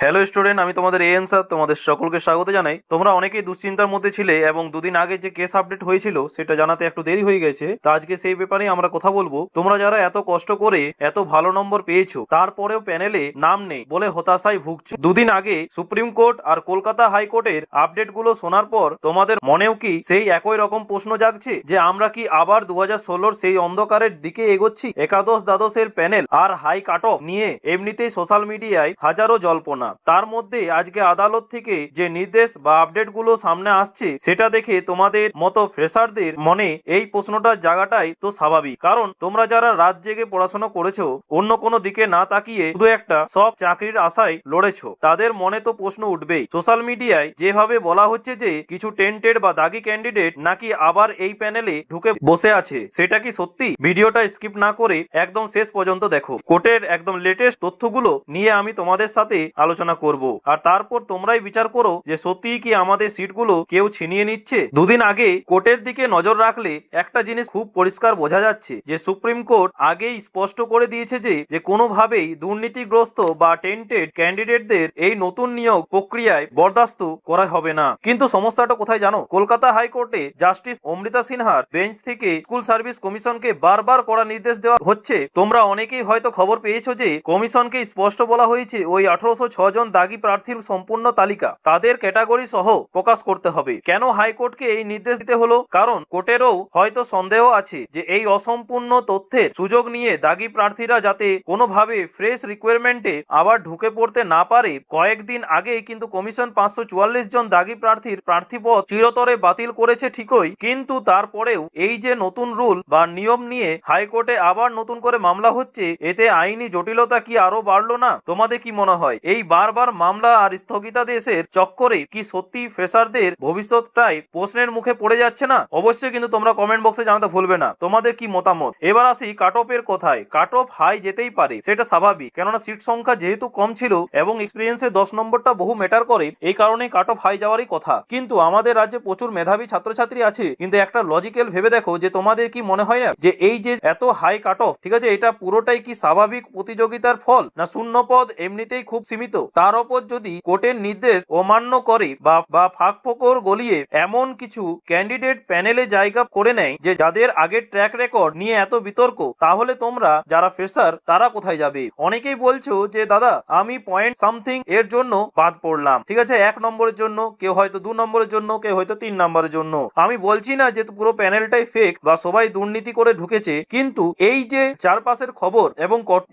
Hello student, আমি তোমাদের AN sir তোমাদের সকলকে স্বাগত জানাই। তোমরা অনেকেই দুশ্চিন্তার মধ্যে ছিলে এবং দুদিন আগে যে কেস আপডেট হয়েছিল সেটা জানাতে একটু দেরি হয়ে গেছে। তো আজকে সেই ব্যাপারে আমরা কথা বলবো। তোমরা যারা এত কষ্ট করে এত ভালো নম্বর পেয়েছো তারপরেও প্যানেলে নাম নেই বলে হতাশায় ভুগছো। দুদিন আগে সুপ্রিম কোর্ট আর কলকাতা হাইকোর্টের আপডেট গুলো শোনার পর তোমাদের মনেও কি সেই একই রকম প্রশ্ন জাগছে যে আমরা কি আবার 2016-র সেই অন্ধকারের দিকে এগোচ্ছি? একাদশ দ্বাদশের প্যানেল আর হাই কাট অফ নিয়ে এমনিতেই সোশ্যাল মিডিয়ায় হাজারো জল্পনা। তার মধ্যে আজকে আদালত থেকে যে নির্দেশ বা আপডেট গুলো সামনে আসছে সেটা দেখে তোমাদের মতো ফ্রেশারদের মনে এই প্রশ্নটা জাগাটাই তো স্বাভাবিক। কারণ তোমরা যারা রাত জেগে পড়াশোনা করেছো, অন্য কোনো দিকে না তাকিয়ে শুধু একটা সব চাকরির আশায় লড়েছো, তাদের মনে তো প্রশ্ন উঠবেই। সোশ্যাল মিডিয়ায় যেভাবে বলা হচ্ছে যে কিছু টেন্টেড বা দাগি ক্যান্ডিডেট নাকি আবার এই প্যানেলে ঢুকে বসে আছে, সেটা কি সত্যি? ভিডিওটা স্কিপ না করে একদম শেষ পর্যন্ত দেখো। কোর্টের একদম লেটেস্ট তথ্যগুলো নিয়ে আমি তোমাদের সাথে আলোচনা করব, আর তারপর তোমরাই বিচার করো যে সত্যিই কি আমাদের সিটগুলো কেউ ছিনিয়ে নিচ্ছে। দুদিন আগে কোর্টের দিকে নজর রাখলে একটা জিনিস খুব পরিষ্কার বোঝা যাচ্ছে যে সুপ্রিম কোর্ট আগেই স্পষ্ট করে দিয়েছে যে কোনোভাবেই দুর্নীতিগ্রস্ত বা টেন্টেড ক্যান্ডিডেটদের এই নতুন নিয়োগ প্রক্রিয়ায় বরদাস্ত করা হবে না। কিন্তু সমস্যাটা কোথায় জানো? কলকাতা হাইকোর্টে জাস্টিস অমৃতা সিনহার বেঞ্চ থেকে স্কুল সার্ভিস কমিশনকে বারবার কড়া নির্দেশ দেওয়া হচ্ছে। তোমরা অনেকেই হয়তো খবর পেয়েছো যে কমিশনকে স্পষ্ট বলা হয়েছে ওই 1806 জন দাগি প্রার্থীর সম্পূর্ণ তালিকা তাদের ক্যাটাগরি সহ প্রকাশ করতে হবে। কেন হাইকোর্টকে এই নির্দেশ দিতে হলো? কারণ কোর্টেরও হয়তো সন্দেহ আছে যে এই অসম্পূর্ণ তথ্যের সুযোগ নিয়ে দাগি প্রার্থীরা যাতে কোনোভাবে ফ্রেশ রিকোয়ারমেন্টে আবার ঢুকে পড়তে না পারে। কয়েকদিন আগেই কিন্তু কমিশন 544 জন দাগি প্রার্থীর প্রার্থীপদ চিরতরে বাতিল করেছে ঠিকই, কিন্তু তারপরেও এই যে নতুন রুল বা নিয়ম নিয়ে হাইকোর্টে আবার নতুন করে মামলা হচ্ছে, এতে আইনি জটিলতা কি আরো বাড়লো না? তোমাদের কি মনে হয় এই বারবার মামলা আর স্থগিতাদেশের চক্করে কি সত্যি ফ্রেশারদের ভবিষ্যৎটাই প্রশ্নের মুখে পড়ে যাচ্ছে না? অবশ্যই কিন্তু তোমরা কমেন্ট বক্সে জানাতে ভুলবে না তোমাদের কি মতামত। এবার আসি কাট অফের কথায়। কাট অফ হাই যেতেই পারে, সেটা স্বাভাবিক, কেননা সিট সংখ্যা যেহেতু কম ছিল এবং এক্সপিরিয়েন্সে 10 নম্বরটা বহু ম্যাটার করে, এই কারণেই কাট অফ হাই যাওয়ারই কথা। কিন্তু আমাদের রাজ্যে প্রচুর মেধাবী ছাত্রছাত্রী আছে, কিন্তু একটা লজিক্যাল ভেবে দেখো যে তোমাদের কি মনে হয় না যে এই যে এত হাই কাট অফ, ঠিক আছে, এটা পুরোটাই কি স্বাভাবিক প্রতিযোগিতার ফল, না শূন্য পদ এমনিতেই খুব সীমিত? তার উপর যদি কোর্টের নির্দেশ অমান্য করে বা ফাঁক ফোকর গলিয়ে এমন কিছু ক্যান্ডিডেট প্যানেলে জায়গা করে নেয় যে যাদের আগের ট্র্যাক রেকর্ড নিয়ে এত বিতর্ক, তাহলে তোমরা যারা ফ্রেশার তারা কোথায় যাবে? অনেকেই বলছো যে দাদা আমি পয়েন্ট সামথিং এর জন্য বাদ পড়লাম, ঠিক আছে, 1 নম্বরের জন্য, কেউ হয়তো 2 নম্বরের জন্য, কেউ হয়তো 3 নম্বরের জন্য। আমি বলছি না যে পুরো প্যানেলটাই ফেক বা সবাই দুর্নীতি করে ঢুকেছে, কিন্তু এই যে চারপাশের খবর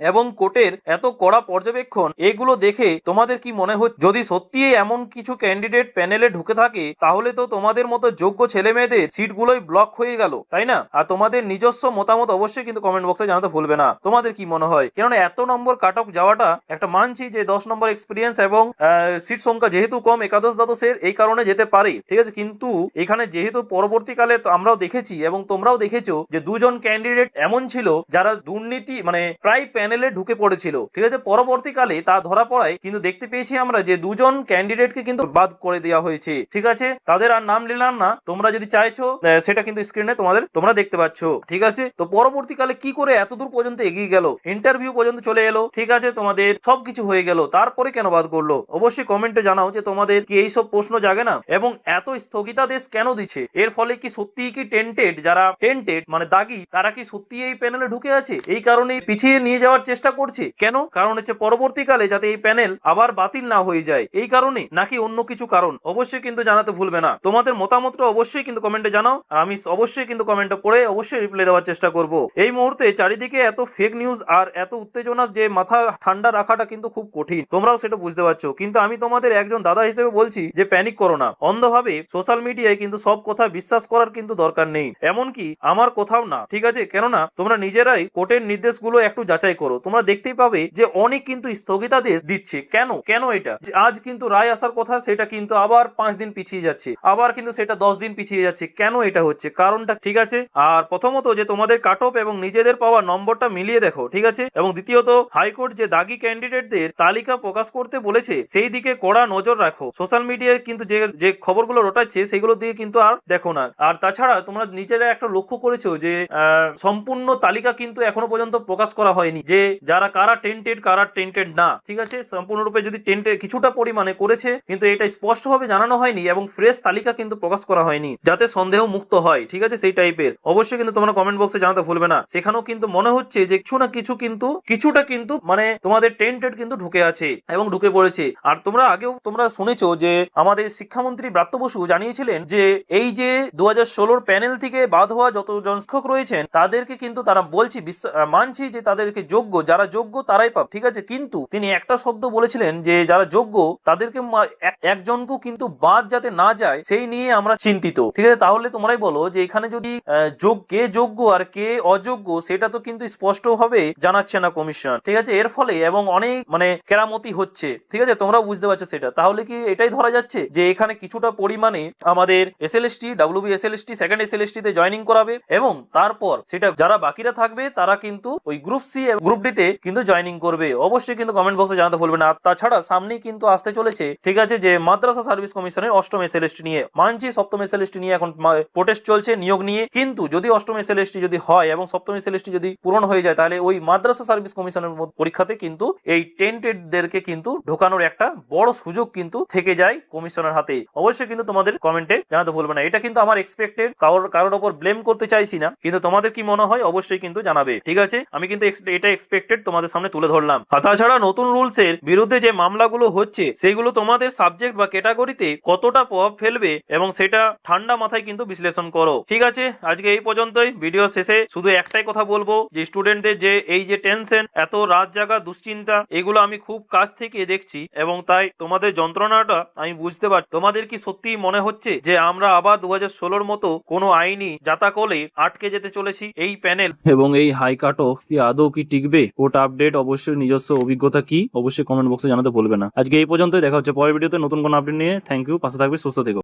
এবং কোর্টের এত কড়া পর্যবেক্ষণ, এগুলো দেখে তোমাদের কি মনে হচ্ছে যদি সত্যি এমন কিছু ক্যান্ডিডেট প্যানেলে ঢুকে থাকে, তাহলে তো তোমাদের মতো যোগ্য ছেলে মেয়েদের সিটগুলোই ব্লক হয়ে গেল, তাই না? আর তোমাদের নিজস্ব মতামত অবশ্যই কিন্তু কমেন্ট বক্সে জানাতে ভুলবে না তোমাদের কি মনে হয়। কেননা এত নম্বর কাট অফ যাওয়াটা একটা মানছি যে 10 নম্বর এক্সপিরিয়েন্স এবং সিট সংখ্যা যেহেতু কম একাদশ দ্বাদশের, এই কারণে যেতে পারে, ঠিক আছে, কিন্তু এখানে যেহেতু পরবর্তীকালে আমরাও দেখেছি এবং তোমরাও দেখেছো যে দুজন ক্যান্ডিডেট এমন ছিল যারা দুর্নীতি মানে প্রায় প্যানেলে ঢুকে পড়েছিল, ঠিক আছে, পরবর্তীকালে তা ধরা পড়ায় কিন্তু দেখতে পেয়েছি আমরা যে দুজন ক্যান্ডিডেটকে কিন্তু বাদ করে দেওয়া হয়েছে, ঠিক আছে, তাদের আর নাম নিলাম না, তোমরা যদি চাইছো সেটা কিন্তু স্ক্রিনে তোমরা দেখতে পাচ্ছ, ঠিক আছে। তো পরবর্তীকালে কি করে এত দূর পর্যন্ত এগিয়ে গেল, ইন্টারভিউ পর্যন্ত চলে এলো, ঠিক আছে, তোমাদের সবকিছু হয়ে গেল, তারপরে কেন বাদ করলো? অবশ্যই কমেন্টে জানাও যে তোমাদের কি এইসব প্রশ্ন জাগে না, এবং এত স্থগিতাদেশ কেন দিচ্ছে? এর ফলে কি সত্যিই কি যারা টেন্টেড মানে দাগি, তারা কি সত্যি এই প্যানেলে ঢুকে আছে? এই কারণে পিছিয়ে নিয়ে যাওয়ার চেষ্টা করছে কেন? কারণ হচ্ছে পরবর্তীকালে যাতে এই প্যানেল আবার বাতিল না হয়ে যায়, এই কারণে, নাকি অন্য কিছু কারণ? অবশ্যই কিন্তু জানাতে ভুলবে না তোমাদের মতামতটা, অবশ্যই কিন্তু কমেন্টে জানাও, আর আমি অবশ্যই কিন্তু কমেন্টে পড়ে অবশ্যই রিপ্লাই দেওয়ার চেষ্টা করব। এই মুহূর্তে চারিদিকে এত ফেক নিউজ আর এত উত্তেজনা যে মাথা ঠান্ডা রাখাটা কিন্তু খুব কঠিন, তোমরাও সেটা বুঝতে পারছো, কিন্তু আমি তোমাদের একজন দাদা হিসেবে বলছি যে প্যানিক করো না। অন্ধভাবে সোশ্যাল মিডিয়ায় কিন্তু সব কথা বিশ্বাস করার কিন্তু দরকার নেই, এমনকি আমার কোথাও না, ঠিক আছে, কেননা তোমরা নিজেরাই কোর্টের নির্দেশগুলো একটু যাচাই করো, তোমরা দেখতেই পাবে যে অনেক কিন্তু স্থগিতাদেশ দিচ্ছে। কেন কেন এটা আজ কিন্তু রায় আসার কথা, সেটা কিন্তু আবার 5 দিন পিছিয়ে যাচ্ছে, আবার কিন্তু সেটা 10 দিন পিছিয়ে যাচ্ছে, কেন এটা হচ্ছে? কারণটা, ঠিক আছে। আর প্রথমত যে তোমাদের কাট অফ এবং নিজেদের পাওয়া নম্বরটা মিলিয়ে দেখো, ঠিক আছে, এবং দ্বিতীয়ত হাইকোর্ট যে দাগি ক্যান্ডিডেটদের তালিকা প্রকাশ করতে বলেছে সেই দিকে কড়া নজর রাখো। সোশ্যাল মিডিয়ায় কিন্তু যে খবরগুলো রটাচ্ছে সেগুলো দিয়ে কিন্তু আর দেখো না। আর তাছাড়া তোমরা নিজেরা একটা লক্ষ্য করেছো যে সম্পূর্ণ তালিকা কিন্তু এখনো পর্যন্ত প্রকাশ করা হয়নি যে কারা টেন্টেড না, ঠিক আছে, সম্পূর্ণ সম্পূর্ণরূপে যদি টেন্টে কিছুটা পরিমাণে করেছে, কিন্তু এটা স্পষ্টভাবে জানানো হয়নি এবং ফ্রেশ তালিকা কিন্তু প্রকাশ করা হয়নি, যাতে সন্দেহ মুক্ত হয়। ঠিক আছে, সেই টাইপের। অবশ্যই কিন্তু তোমরা কমেন্ট বক্সে জানাতে ভুলবে না। সেখানেও কিন্তু মনে হচ্ছে যে কিছু না কিছু কিন্তু কিছুটা কিন্তু মানে তোমাদের টেন্টেড কিন্তু ঢুকে আছে এবং ঢুকে পড়েছে। আর তোমরা আগেও তোমরা শুনেছো যে আমাদের শিক্ষামন্ত্রী ব্রাত্য বসু জানিয়েছিলেন যে এই যে 2016 প্যানেল থেকে বাদ হওয়া যতজন শিক্ষক রয়েছেন তাদেরকে কিন্তু তারা বলছি মানছি যে তাদেরকে যোগ্য, যারা যোগ্য তারাই পাবে। ঠিক আছে, কিন্তু তিনি একটা শব্দ বলেছিলেন যে যারা যোগ্য তাদেরকে একজনকেও কিন্তু বাদ যাতে না যায় সেই নিয়ে আমরা চিন্তিত। ঠিক আছে, তাহলে তোমরাই বলো যে এখানে যদি কে যোগ্য আর কে অযোগ্য সেটা তো কিন্তু স্পষ্ট ভাবে জানাচ্ছে না কমিশন। ঠিক আছে, এর ফলে এবং অনেক মানে কেরামতি হচ্ছে। ঠিক আছে, তোমরা বুঝতে পারছো সেটা। তাহলে কি এটাই ধরা যাচ্ছে যে এখানে কিছুটা পরিমাণে আমাদের SLST WB SLST second SLST তে জয়েনিং করাবে এবং তারপর সেটা যারা বাকিরা থাকবে তারা কিন্তু ওই গ্রুপ সি গ্রুপ ডি তে কিন্তু জয়েনিং করবে। অবশ্যই কিন্তু কমেন্ট বক্সে জানাতে ভুলবে না। তাছাড়া সামনেই কিন্তু আসতে চলেছে, ঠিক আছে, যে মাদ্রাসা সার্ভিস কমিশনের অষ্টম এসএলএসটি নিয়ে। মানছি সপ্তম এসএলএসটি নিয়ে এখন প্রোটেস্ট চলছে নিয়োগ নিয়ে, কিন্তু যদি অষ্টম এসএলএসটি যদি হয় এবং সপ্তম এসএলএসটি যদি পূরণ হয়ে যায় তাহলে ওই মাদ্রাসা সার্ভিস কমিশনের পরীক্ষাতে কিন্তু এই টেন্টেডদেরকে কিন্তু ঢোকানোর একটা বড় সুযোগ কিন্তু থেকে যায় কমিশনের হাতে। অবশ্যই কিন্তু তোমাদের কমেন্টে জানাতে ভুলবে না। এটা কিন্তু আমার এক্সপেক্টেড, কারোর উপর ব্লেম করতে চাইছি না, কিন্তু তোমাদের কি মনে হয় অবশ্যই কিন্তু জানাবে। ঠিক আছে, আমি কিন্তু এটা এক্সপেক্টেড তোমাদের সামনে তুলে ধরলাম। তাছাড়া নতুন রুলস এর বিরুদ্ধে যে মামলাগুলো হচ্ছে সেগুলো তোমাদের সাবজেক্ট বা ক্যাটাগরিতে কতটা প্রভাব ফেলবে এবং সেটা ঠান্ডা মাথায় কিন্তু বিশ্লেষণ করো। ঠিক আছে, আজকে এই পর্যন্তই। ভিডিও শেষে শুধু একটাই কথা বলবো যে স্টুডেন্টদের যে এই যে টেনশন, এত রাত জাগা, দুশ্চিন্তা, এগুলো আমি খুব কাছ থেকে দেখছি এবং তাই তোমাদের যন্ত্রণাটা আমি বুঝতে পারি। তোমাদের কি সত্যি মনে হচ্ছে যে আমরা আবার 2016 মতো কোনো আইনি জাতাকলে আটকে যেতে চলেছি? এই প্যানেল এবং এই হাই কাট অফ কি আদৌ কি টিকবে? কোর্ট আপডেট অবশ্যই নিজস্ব অভিজ্ঞতা কি অবশ্যই কমেন্ট বক্সে জানাতে ভুলবে না। আজকে এই পর্যন্তই, দেখা হচ্ছে পরের ভিডিওতে নতুন কোনো আপডেট নিয়ে। থ্যাংক ইউ, পাশে থাকবে, সুস্থ থেকো।